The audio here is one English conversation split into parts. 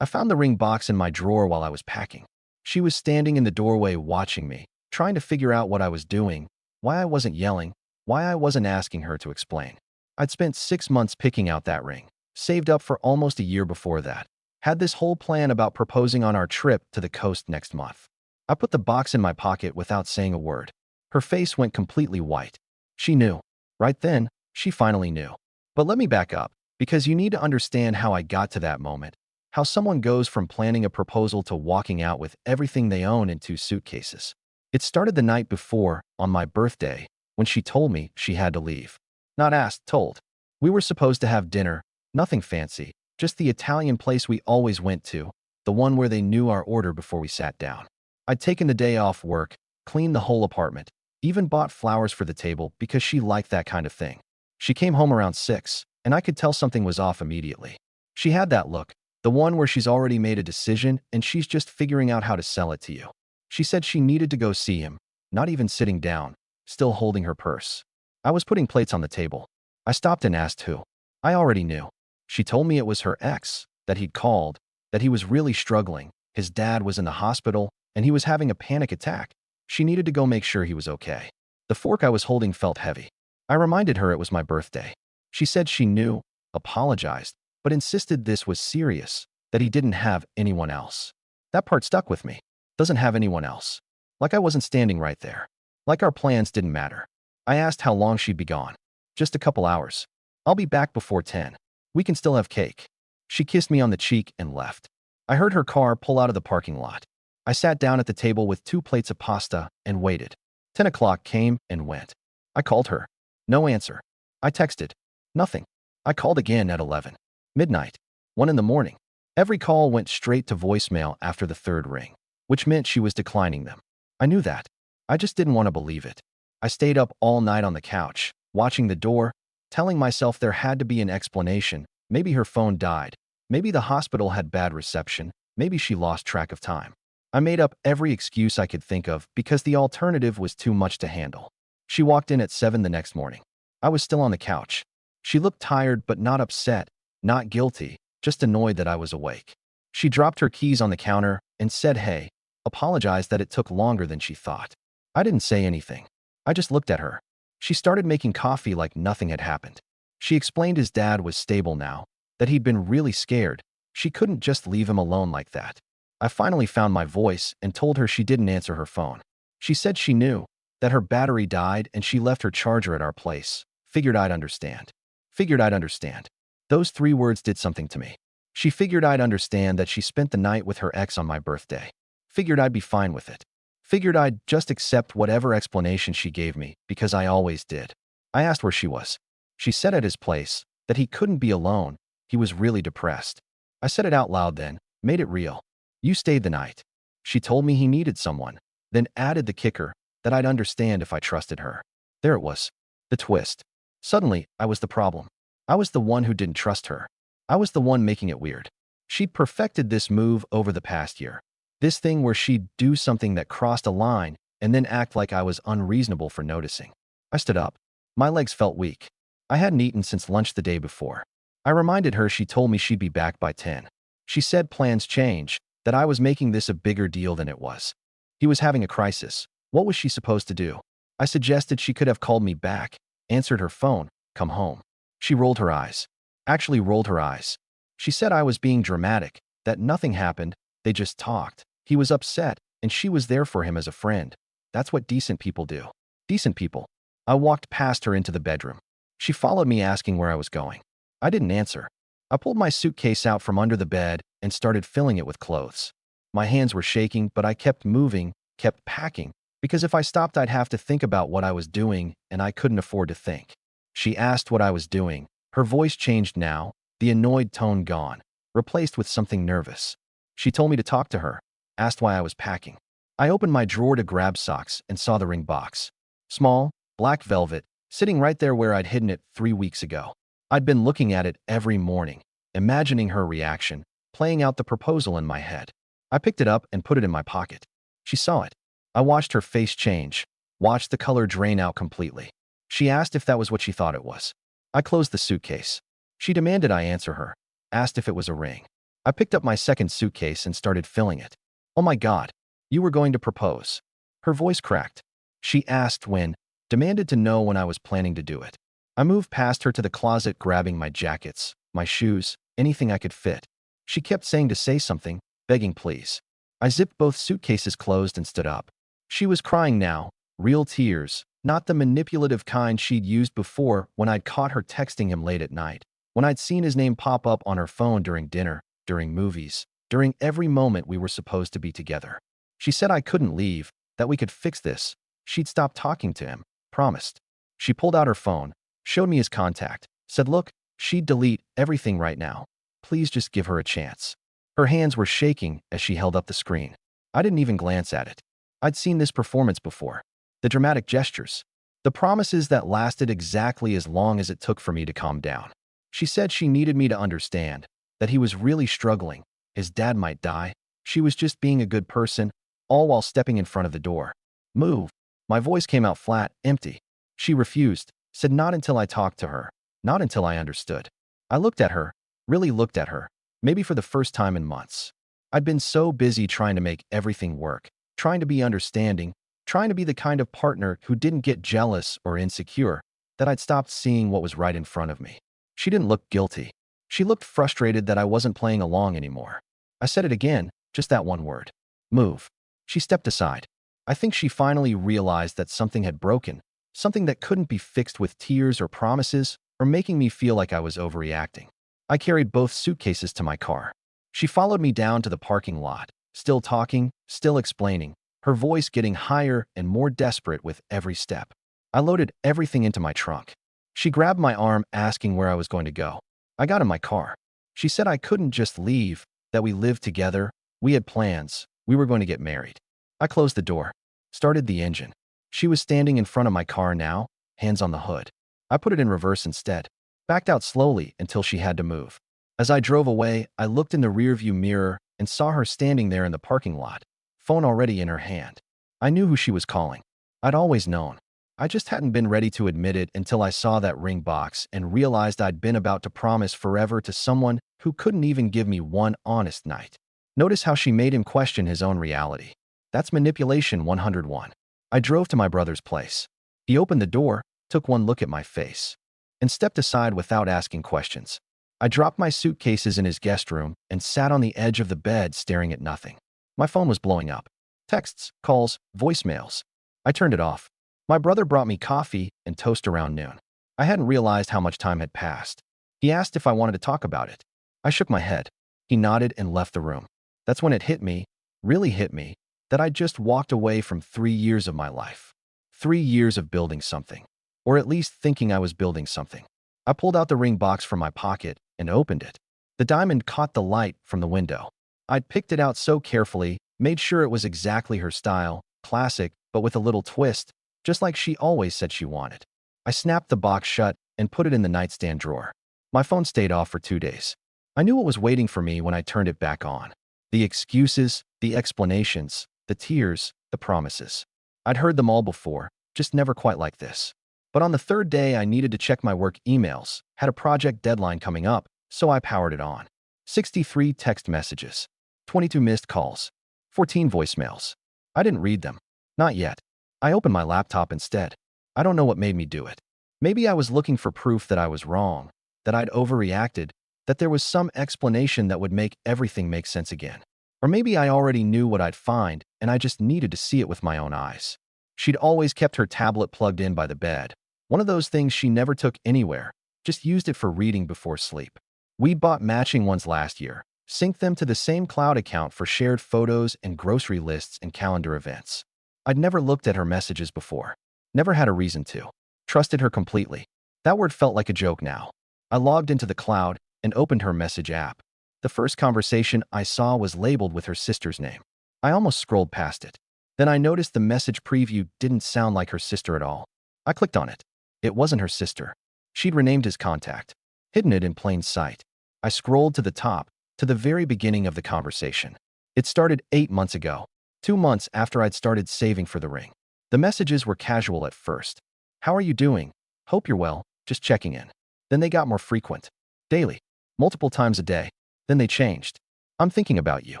I found the ring box in my drawer while I was packing. She was standing in the doorway watching me, trying to figure out what I was doing, why I wasn't yelling, why I wasn't asking her to explain. I'd spent 6 months picking out that ring, saved up for almost a year before that, had this whole plan about proposing on our trip to the coast next month. I put the box in my pocket without saying a word. Her face went completely white. She knew. Right then, she finally knew. But let me back up, because you need to understand how I got to that moment, how someone goes from planning a proposal to walking out with everything they own in 2 suitcases. It started the night before, on my birthday, when she told me she had to leave. Not asked, told. We were supposed to have dinner, nothing fancy, just the Italian place we always went to, the one where they knew our order before we sat down. I'd taken the day off work, cleaned the whole apartment, even bought flowers for the table because she liked that kind of thing. She came home around 6, and I could tell something was off immediately. She had that look, the one where she's already made a decision and she's just figuring out how to sell it to you. She said she needed to go see him, not even sitting down, still holding her purse. I was putting plates on the table. I stopped and asked who. I already knew. She told me it was her ex, that he'd called, that he was really struggling, his dad was in the hospital, and he was having a panic attack. She needed to go make sure he was okay. The fork I was holding felt heavy. I reminded her it was my birthday. She said she knew, apologized, but insisted this was serious, that he didn't have anyone else. That part stuck with me. Doesn't have anyone else. Like I wasn't standing right there. Like our plans didn't matter. I asked how long she'd be gone. Just a couple hours. I'll be back before 10. We can still have cake. She kissed me on the cheek and left. I heard her car pull out of the parking lot. I sat down at the table with 2 plates of pasta and waited. 10 o'clock came and went. I called her. No answer. I texted. Nothing. I called again at 11. Midnight. 1 in the morning. Every call went straight to voicemail after the 3rd ring, which meant she was declining them. I knew that. I just didn't want to believe it. I stayed up all night on the couch, watching the door, telling myself there had to be an explanation. Maybe her phone died. Maybe the hospital had bad reception. Maybe she lost track of time. I made up every excuse I could think of because the alternative was too much to handle. She walked in at 7 the next morning. I was still on the couch. She looked tired but not upset, not guilty, just annoyed that I was awake. She dropped her keys on the counter and said hey, apologized that it took longer than she thought. I didn't say anything. I just looked at her. She started making coffee like nothing had happened. She explained his dad was stable now, that he'd been really scared. She couldn't just leave him alone like that. I finally found my voice and told her she didn't answer her phone. She said she knew, that her battery died and she left her charger at our place. Figured I'd understand. Figured I'd understand. Those 3 words did something to me. She figured I'd understand that she spent the night with her ex on my birthday. Figured I'd be fine with it. Figured I'd just accept whatever explanation she gave me, because I always did. I asked where she was. She said at his place, that he couldn't be alone, he was really depressed. I said it out loud then, made it real. You stayed the night. She told me he needed someone, then added the kicker, that I'd understand if I trusted her. There it was. The twist. Suddenly, I was the problem. I was the one who didn't trust her. I was the one making it weird. She'd perfected this move over the past year. This thing where she'd do something that crossed a line and then act like I was unreasonable for noticing. I stood up. My legs felt weak. I hadn't eaten since lunch the day before. I reminded her she told me she'd be back by 10. She said plans change, that I was making this a bigger deal than it was. He was having a crisis. What was she supposed to do? I suggested she could have called me back, answered her phone, come home. She rolled her eyes. Actually rolled her eyes. She said I was being dramatic, that nothing happened, they just talked. He was upset, and she was there for him as a friend. That's what decent people do. Decent people. I walked past her into the bedroom. She followed me asking where I was going. I didn't answer. I pulled my suitcase out from under the bed and started filling it with clothes. My hands were shaking, but I kept moving, kept packing, because if I stopped I'd have to think about what I was doing, and I couldn't afford to think. She asked what I was doing. Her voice changed now, the annoyed tone gone, replaced with something nervous. She told me to talk to her, asked why I was packing. I opened my drawer to grab socks and saw the ring box. Small, black velvet, sitting right there where I'd hidden it 3 weeks ago. I'd been looking at it every morning, imagining her reaction, playing out the proposal in my head. I picked it up and put it in my pocket. She saw it. I watched her face change, watched the color drain out completely. She asked if that was what she thought it was. I closed the suitcase. She demanded I answer her, asked if it was a ring. I picked up my second suitcase and started filling it. Oh my God, you were going to propose. Her voice cracked. She asked when, demanded to know when I was planning to do it. I moved past her to the closet, grabbing my jackets, my shoes, anything I could fit. She kept saying to say something, begging please. I zipped both suitcases closed and stood up. She was crying now, real tears, not the manipulative kind she'd used before when I'd caught her texting him late at night, when I'd seen his name pop up on her phone during dinner, during movies, during every moment we were supposed to be together. She said I couldn't leave, that we could fix this. She'd stop talking to him, promised. She pulled out her phone, showed me his contact, said look, she'd delete everything right now. Please just give her a chance. Her hands were shaking as she held up the screen. I didn't even glance at it. I'd seen this performance before. The dramatic gestures. The promises that lasted exactly as long as it took for me to calm down. She said she needed me to understand that he was really struggling. His dad might die. She was just being a good person, all while stepping in front of the door. Move. My voice came out flat, empty. She refused, said not until I talked to her, not until I understood. I looked at her, really looked at her, maybe for the first time in months. I'd been so busy trying to make everything work, trying to be understanding, trying to be the kind of partner who didn't get jealous or insecure, that I'd stopped seeing what was right in front of me. She didn't look guilty. She looked frustrated that I wasn't playing along anymore. I said it again, just that one word. Move. She stepped aside. I think she finally realized that something had broken, something that couldn't be fixed with tears or promises or making me feel like I was overreacting. I carried both suitcases to my car. She followed me down to the parking lot, still talking, still explaining, her voice getting higher and more desperate with every step. I loaded everything into my trunk. She grabbed my arm, asking where I was going to go. I got in my car. She said I couldn't just leave, that we lived together, we had plans, we were going to get married. I closed the door, started the engine. She was standing in front of my car now, hands on the hood. I put it in reverse instead, backed out slowly until she had to move. As I drove away, I looked in the rearview mirror and saw her standing there in the parking lot, phone already in her hand. I knew who she was calling. I'd always known. I just hadn't been ready to admit it until I saw that ring box and realized I'd been about to promise forever to someone who couldn't even give me one honest night. Notice how she made him question his own reality. That's manipulation 101. I drove to my brother's place. He opened the door, took one look at my face, and stepped aside without asking questions. I dropped my suitcases in his guest room and sat on the edge of the bed staring at nothing. My phone was blowing up. Texts, calls, voicemails. I turned it off. My brother brought me coffee and toast around noon. I hadn't realized how much time had passed. He asked if I wanted to talk about it. I shook my head. He nodded and left the room. That's when it hit me, really hit me, that I'd just walked away from 3 years of my life. 3 years of building something. Or at least thinking I was building something. I pulled out the ring box from my pocket and opened it. The diamond caught the light from the window. I'd picked it out so carefully, made sure it was exactly her style, classic, but with a little twist, just like she always said she wanted. I snapped the box shut and put it in the nightstand drawer. My phone stayed off for 2 days. I knew what was waiting for me when I turned it back on. The excuses, the explanations, the tears, the promises. I'd heard them all before, just never quite like this. But on the third day, I needed to check my work emails, had a project deadline coming up, so I powered it on. 63 text messages, 22 missed calls, 14 voicemails. I didn't read them. Not yet. I opened my laptop instead. I don't know what made me do it. Maybe I was looking for proof that I was wrong, that I'd overreacted, that there was some explanation that would make everything make sense again. Or maybe I already knew what I'd find, and I just needed to see it with my own eyes. She'd always kept her tablet plugged in by the bed. One of those things she never took anywhere, just used it for reading before sleep. We'd bought matching ones last year, synced them to the same cloud account for shared photos and grocery lists and calendar events. I'd never looked at her messages before. Never had a reason to. Trusted her completely. That word felt like a joke now. I logged into the cloud and opened her message app. The first conversation I saw was labeled with her sister's name. I almost scrolled past it. Then I noticed the message preview didn't sound like her sister at all. I clicked on it. It wasn't her sister. She'd renamed his contact, hidden it in plain sight. I scrolled to the top, to the very beginning of the conversation. It started 8 months ago, 2 months after I'd started saving for the ring. The messages were casual at first. How are you doing? Hope you're well, just checking in. Then they got more frequent. Daily. Multiple times a day. Then they changed. I'm thinking about you.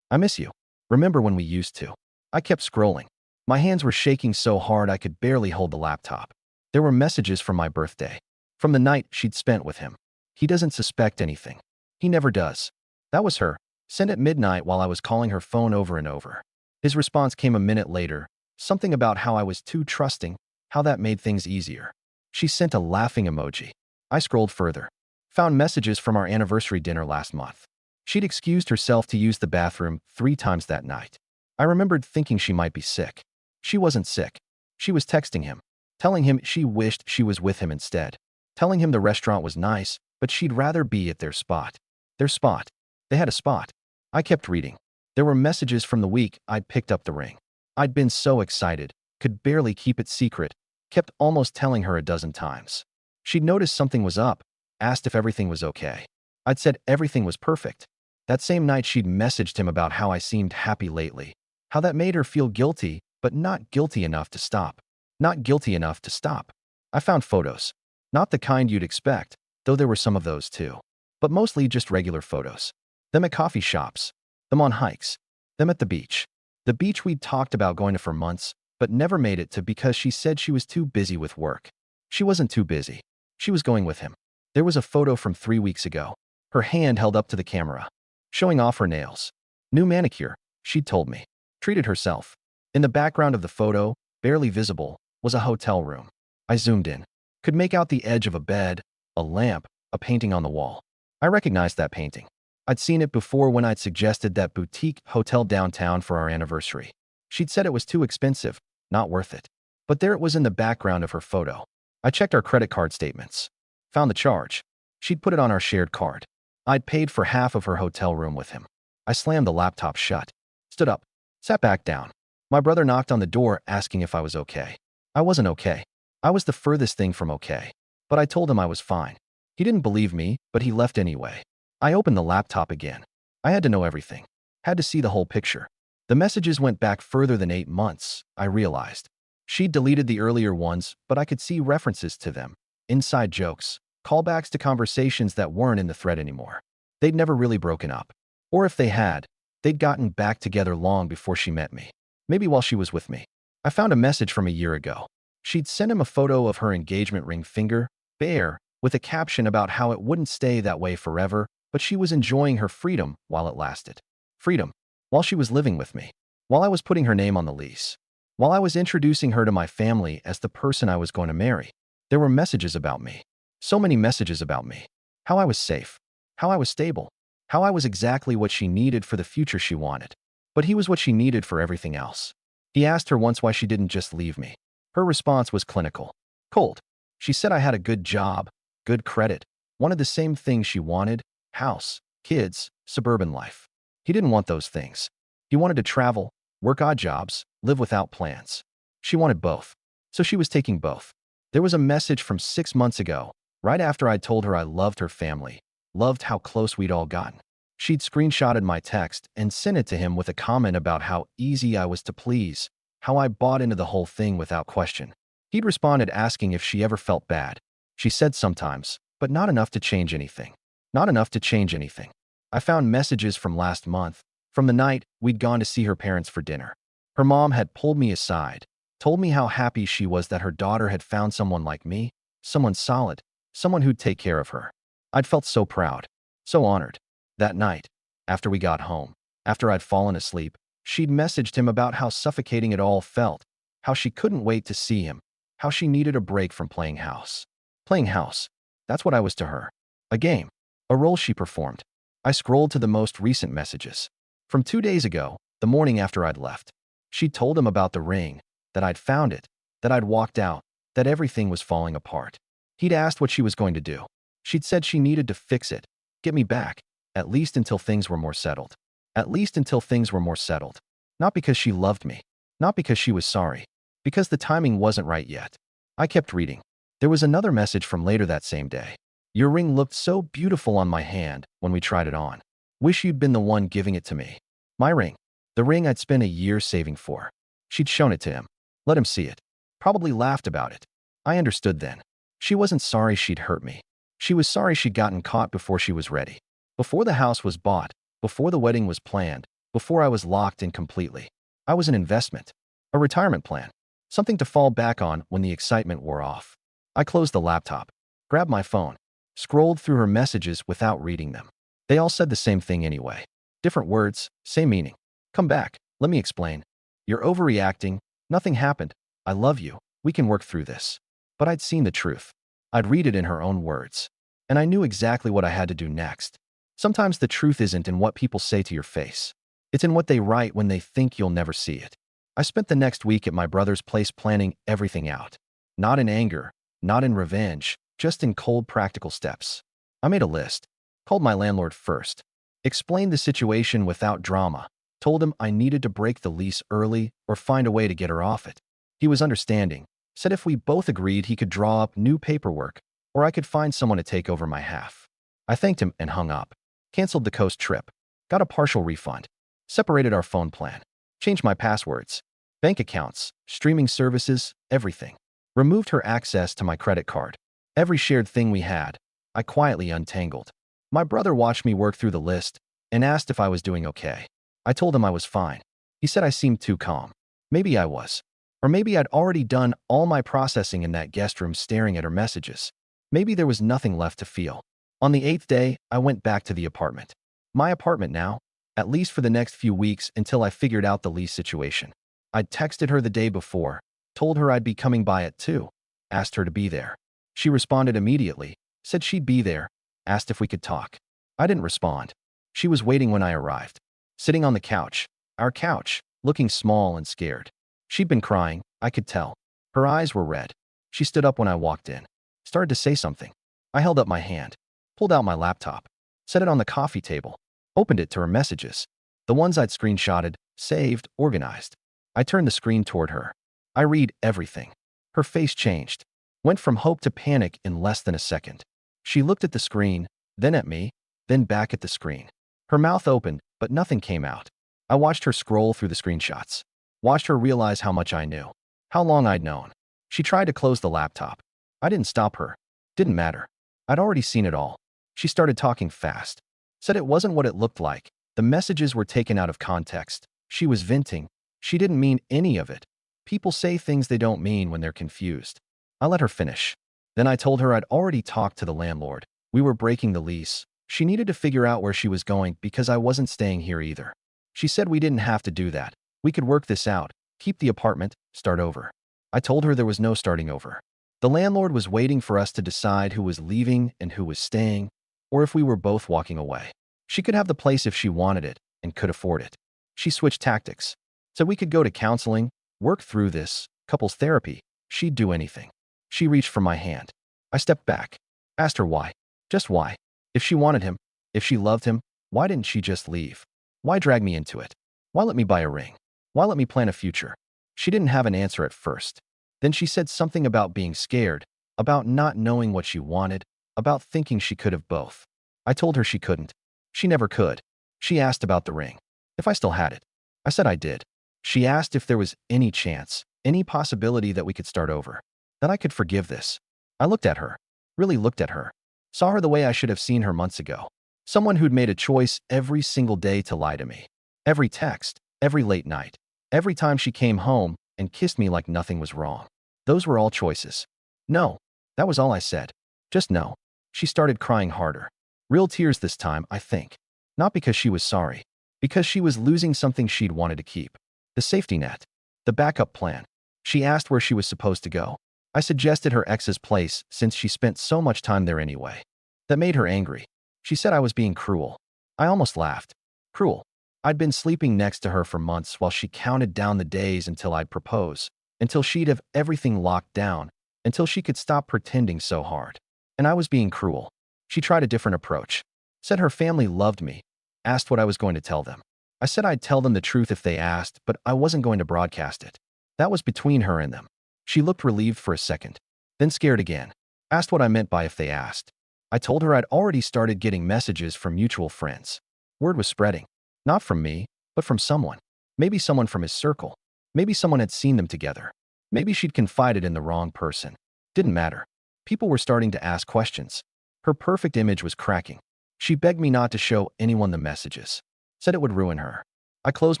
I miss you. Remember when we used to? I kept scrolling. My hands were shaking so hard I could barely hold the laptop. There were messages from my birthday. From the night she'd spent with him. He doesn't suspect anything. He never does. That was her. Sent at midnight while I was calling her phone over and over. His response came a minute later. Something about how I was too trusting, how that made things easier. She sent a laughing emoji. I scrolled further. Found messages from our anniversary dinner last month. She'd excused herself to use the bathroom 3 times that night. I remembered thinking she might be sick. She wasn't sick. She was texting him, telling him she wished she was with him instead, telling him the restaurant was nice, but she'd rather be at their spot. Their spot. They had a spot. I kept reading. There were messages from the week I'd picked up the ring. I'd been so excited, could barely keep it secret, kept almost telling her a dozen times. She'd noticed something was up, asked if everything was okay. I'd said everything was perfect. That same night she'd messaged him about how I seemed happy lately, how that made her feel guilty, but not guilty enough to stop. Not guilty enough to stop. I found photos. Not the kind you'd expect, though there were some of those too. But mostly just regular photos. Them at coffee shops. Them on hikes. Them at the beach. The beach we'd talked about going to for months, but never made it to because she said she was too busy with work. She wasn't too busy. She was going with him. There was a photo from 3 weeks ago. Her hand held up to the camera, showing off her nails. New manicure, she'd told me. Treated herself. In the background of the photo, barely visible, was a hotel room. I zoomed in. Could make out the edge of a bed, a lamp, a painting on the wall. I recognized that painting. I'd seen it before when I'd suggested that boutique hotel downtown for our anniversary. She'd said it was too expensive, not worth it. But there it was in the background of her photo. I checked our credit card statements. Found the charge. She'd put it on our shared card. I'd paid for half of her hotel room with him. I slammed the laptop shut. Stood up. Sat back down. My brother knocked on the door asking if I was okay. I wasn't okay. I was the furthest thing from okay. But I told him I was fine. He didn't believe me, but he left anyway. I opened the laptop again. I had to know everything. Had to see the whole picture. The messages went back further than 8 months, I realized. She'd deleted the earlier ones, but I could see references to them. Inside jokes. Callbacks to conversations that weren't in the thread anymore. They'd never really broken up. Or if they had, they'd gotten back together long before she met me. Maybe while she was with me. I found a message from a year ago. She'd sent him a photo of her engagement ring finger, bare, with a caption about how it wouldn't stay that way forever, but she was enjoying her freedom while it lasted. Freedom. While she was living with me. While I was putting her name on the lease. While I was introducing her to my family as the person I was going to marry. There were messages about me. So many messages about me. How I was safe. How I was stable. How I was exactly what she needed for the future she wanted. But he was what she needed for everything else. He asked her once why she didn't just leave me. Her response was clinical. Cold. She said I had a good job, good credit, wanted the same things she wanted, house, kids, suburban life. He didn't want those things. He wanted to travel, work odd jobs, live without plans. She wanted both. So she was taking both. There was a message from 6 months ago, right after I'd told her I loved her family, loved how close we'd all gotten. She'd screenshotted my text and sent it to him with a comment about how easy I was to please, how I bought into the whole thing without question. He'd responded asking if she ever felt bad. She said sometimes, but not enough to change anything. Not enough to change anything. I found messages from last month, from the night we'd gone to see her parents for dinner. Her mom had pulled me aside, told me how happy she was that her daughter had found someone like me, someone solid, someone who'd take care of her. I'd felt so proud, so honored. That night, after we got home, after I'd fallen asleep, she'd messaged him about how suffocating it all felt, how she couldn't wait to see him, how she needed a break from playing house. Playing house. That's what I was to her. A game. A role she performed. I scrolled to the most recent messages. From 2 days ago, the morning after I'd left. She'd told him about the ring, that I'd found it, that I'd walked out, that everything was falling apart. He'd asked what she was going to do. She'd said she needed to fix it, get me back, at least until things were more settled. At least until things were more settled. Not because she loved me. Not because she was sorry. Because the timing wasn't right yet. I kept reading. There was another message from later that same day. Your ring looked so beautiful on my hand when we tried it on. Wish you'd been the one giving it to me. My ring. The ring I'd spent a year saving for. She'd shown it to him. Let him see it. Probably laughed about it. I understood then. She wasn't sorry she'd hurt me. She was sorry she'd gotten caught before she was ready. Before the house was bought, before the wedding was planned, before I was locked in completely. I was an investment, a retirement plan, something to fall back on when the excitement wore off. I closed the laptop, grabbed my phone, scrolled through her messages without reading them. They all said the same thing anyway. Different words, same meaning. Come back, let me explain. You're overreacting, nothing happened. I love you, we can work through this. But I'd seen the truth. I'd read it in her own words. And I knew exactly what I had to do next. Sometimes the truth isn't in what people say to your face. It's in what they write when they think you'll never see it. I spent the next week at my brother's place planning everything out. Not in anger, not in revenge, just in cold practical steps. I made a list, called my landlord first, explained the situation without drama, told him I needed to break the lease early or find a way to get her off it. He was understanding, said if we both agreed he could draw up new paperwork or I could find someone to take over my half. I thanked him and hung up, canceled the coast trip, got a partial refund, separated our phone plan, changed my passwords, bank accounts, streaming services, everything. Removed her access to my credit card. Every shared thing we had, I quietly untangled. My brother watched me work through the list and asked if I was doing okay. I told him I was fine. He said I seemed too calm. Maybe I was. Or maybe I'd already done all my processing in that guest room staring at her messages. Maybe there was nothing left to feel. On the 8th day, I went back to the apartment. My apartment now, at least for the next few weeks until I figured out the lease situation. I'd texted her the day before, told her I'd be coming by at 2, asked her to be there. She responded immediately, said she'd be there, asked if we could talk. I didn't respond. She was waiting when I arrived, sitting on the couch, our couch, looking small and scared. She'd been crying, I could tell. Her eyes were red. She stood up when I walked in, started to say something. I held up my hand, pulled out my laptop, set it on the coffee table, opened it to her messages, the ones I'd screenshotted, saved, organized. I turned the screen toward her. I read everything. Her face changed, went from hope to panic in less than a second. She looked at the screen, then at me, then back at the screen. Her mouth opened, but nothing came out. I watched her scroll through the screenshots, watched her realize how much I knew, how long I'd known. She tried to close the laptop. I didn't stop her. Didn't matter. I'd already seen it all. She started talking fast. Said it wasn't what it looked like. The messages were taken out of context. She was venting. She didn't mean any of it. People say things they don't mean when they're confused. I let her finish. Then I told her I'd already talked to the landlord. We were breaking the lease. She needed to figure out where she was going because I wasn't staying here either. She said we didn't have to do that. We could work this out, keep the apartment, start over. I told her there was no starting over. The landlord was waiting for us to decide who was leaving and who was staying, or if we were both walking away. She could have the place if she wanted it and could afford it. She switched tactics. Said we could go to counseling, work through this, couples therapy. She'd do anything. She reached for my hand. I stepped back, asked her why. Just why? If she wanted him, if she loved him, why didn't she just leave? Why drag me into it? Why let me buy a ring? Why let me plan a future? She didn't have an answer at first. Then she said something about being scared, about not knowing what she wanted, about thinking she could have both. I told her she couldn't. She never could. She asked about the ring, if I still had it. I said I did. She asked if there was any chance, any possibility that we could start over, that I could forgive this. I looked at her, really looked at her, saw her the way I should have seen her months ago. Someone who'd made a choice every single day to lie to me. Every text, every late night, every time she came home and kissed me like nothing was wrong. Those were all choices. No, that was all I said. Just no. She started crying harder. Real tears this time, I think. Not because she was sorry, because she was losing something she'd wanted to keep. The safety net. The backup plan. She asked where she was supposed to go. I suggested her ex's place since she spent so much time there anyway. That made her angry. She said I was being cruel. I almost laughed. Cruel. I'd been sleeping next to her for months while she counted down the days until I'd propose, until she'd have everything locked down, until she could stop pretending so hard. And I was being cruel. She tried a different approach. Said her family loved me. Asked what I was going to tell them. I said I'd tell them the truth if they asked, but I wasn't going to broadcast it. That was between her and them. She looked relieved for a second, then scared again. Asked what I meant by if they asked. I told her I'd already started getting messages from mutual friends. Word was spreading. Not from me, but from someone. Maybe someone from his circle. Maybe someone had seen them together. Maybe she'd confided in the wrong person. Didn't matter. People were starting to ask questions. Her perfect image was cracking. She begged me not to show anyone the messages. Said it would ruin her. I closed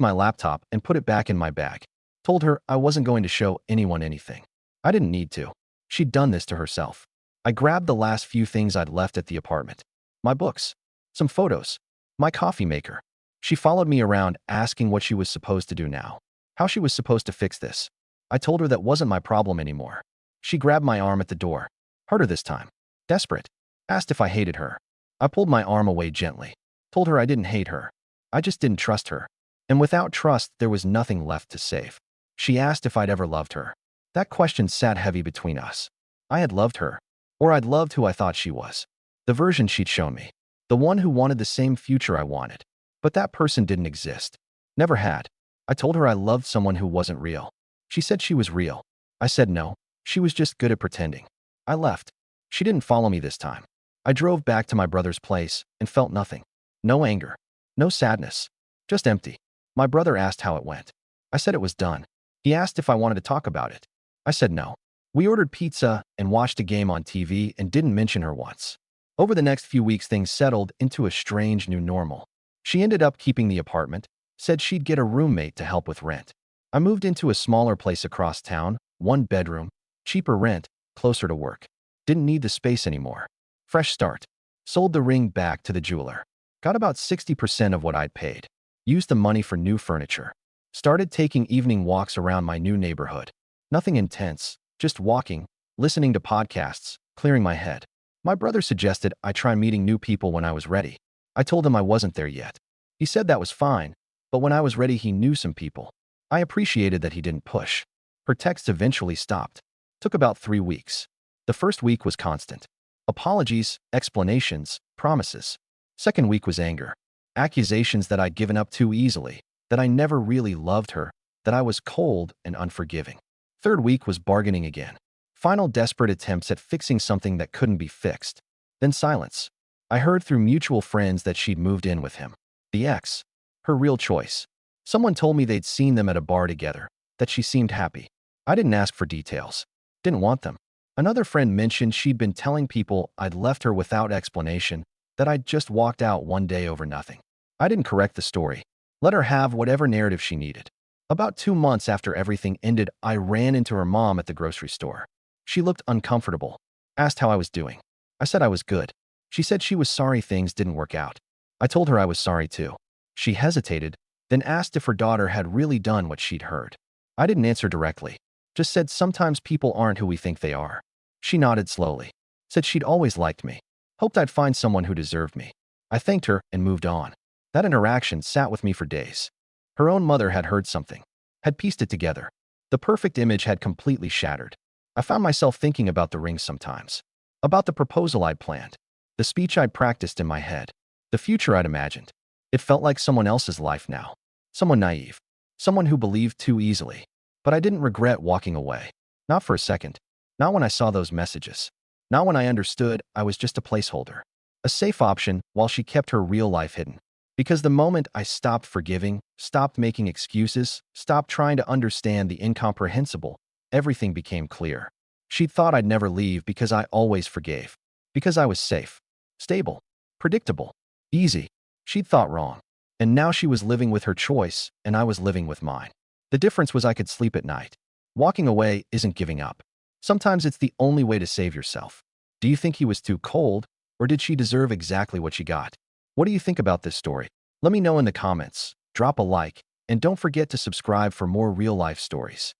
my laptop and put it back in my bag. Told her I wasn't going to show anyone anything. I didn't need to. She'd done this to herself. I grabbed the last few things I'd left at the apartment. My books. Some photos. My coffee maker. She followed me around asking what she was supposed to do now. How she was supposed to fix this. I told her that wasn't my problem anymore. She grabbed my arm at the door. Harder this time. Desperate. Asked if I hated her. I pulled my arm away gently. Told her I didn't hate her. I just didn't trust her. And without trust, there was nothing left to save. She asked if I'd ever loved her. That question sat heavy between us. I had loved her. Or I'd loved who I thought she was. The version she'd shown me. The one who wanted the same future I wanted. But that person didn't exist. Never had. I told her I loved someone who wasn't real. She said she was real. I said no. She was just good at pretending. I left. She didn't follow me this time. I drove back to my brother's place and felt nothing. No anger. No sadness. Just empty. My brother asked how it went. I said it was done. He asked if I wanted to talk about it. I said no. We ordered pizza and watched a game on TV and didn't mention her once. Over the next few weeks, things settled into a strange new normal. She ended up keeping the apartment, said she'd get a roommate to help with rent. I moved into a smaller place across town, 1 bedroom, cheaper rent, closer to work. Didn't need the space anymore. Fresh start. Sold the ring back to the jeweler. Got about 60% of what I'd paid. Used the money for new furniture. Started taking evening walks around my new neighborhood. Nothing intense, just walking, listening to podcasts, clearing my head. My brother suggested I try meeting new people when I was ready. I told him I wasn't there yet. He said that was fine, but when I was ready, he knew some people. I appreciated that he didn't push. Her texts eventually stopped. Took about 3 weeks. The first week was constant. Apologies, explanations, promises. Second week was anger. Accusations that I'd given up too easily, that I never really loved her, that I was cold and unforgiving. Third week was bargaining again. Final desperate attempts at fixing something that couldn't be fixed. Then silence. I heard through mutual friends that she'd moved in with him. The ex. Her real choice. Someone told me they'd seen them at a bar together, that she seemed happy. I didn't ask for details. Didn't want them. Another friend mentioned she'd been telling people I'd left her without explanation, that I'd just walked out one day over nothing. I didn't correct the story. Let her have whatever narrative she needed. About 2 months after everything ended, I ran into her mom at the grocery store. She looked uncomfortable. Asked how I was doing. I said I was good. She said she was sorry things didn't work out. I told her I was sorry too. She hesitated, then asked if her daughter had really done what she'd heard. I didn't answer directly. Just said sometimes people aren't who we think they are. She nodded slowly. Said she'd always liked me. Hoped I'd find someone who deserved me. I thanked her and moved on. That interaction sat with me for days. Her own mother had heard something. Had pieced it together. The perfect image had completely shattered. I found myself thinking about the ring sometimes. About the proposal I'd planned. The speech I'd practiced in my head. The future I'd imagined. It felt like someone else's life now. Someone naive. Someone who believed too easily. But I didn't regret walking away. Not for a second. Not when I saw those messages. Not when I understood I was just a placeholder. A safe option while she kept her real life hidden. Because the moment I stopped forgiving, stopped making excuses, stopped trying to understand the incomprehensible, everything became clear. She'd thought I'd never leave because I always forgave. Because I was safe. Stable. Predictable. Easy. She'd thought wrong. And now she was living with her choice, and I was living with mine. The difference was I could sleep at night. Walking away isn't giving up. Sometimes it's the only way to save yourself. Do you think he was too cold, or did she deserve exactly what she got? What do you think about this story? Let me know in the comments, drop a like, and don't forget to subscribe for more real-life stories.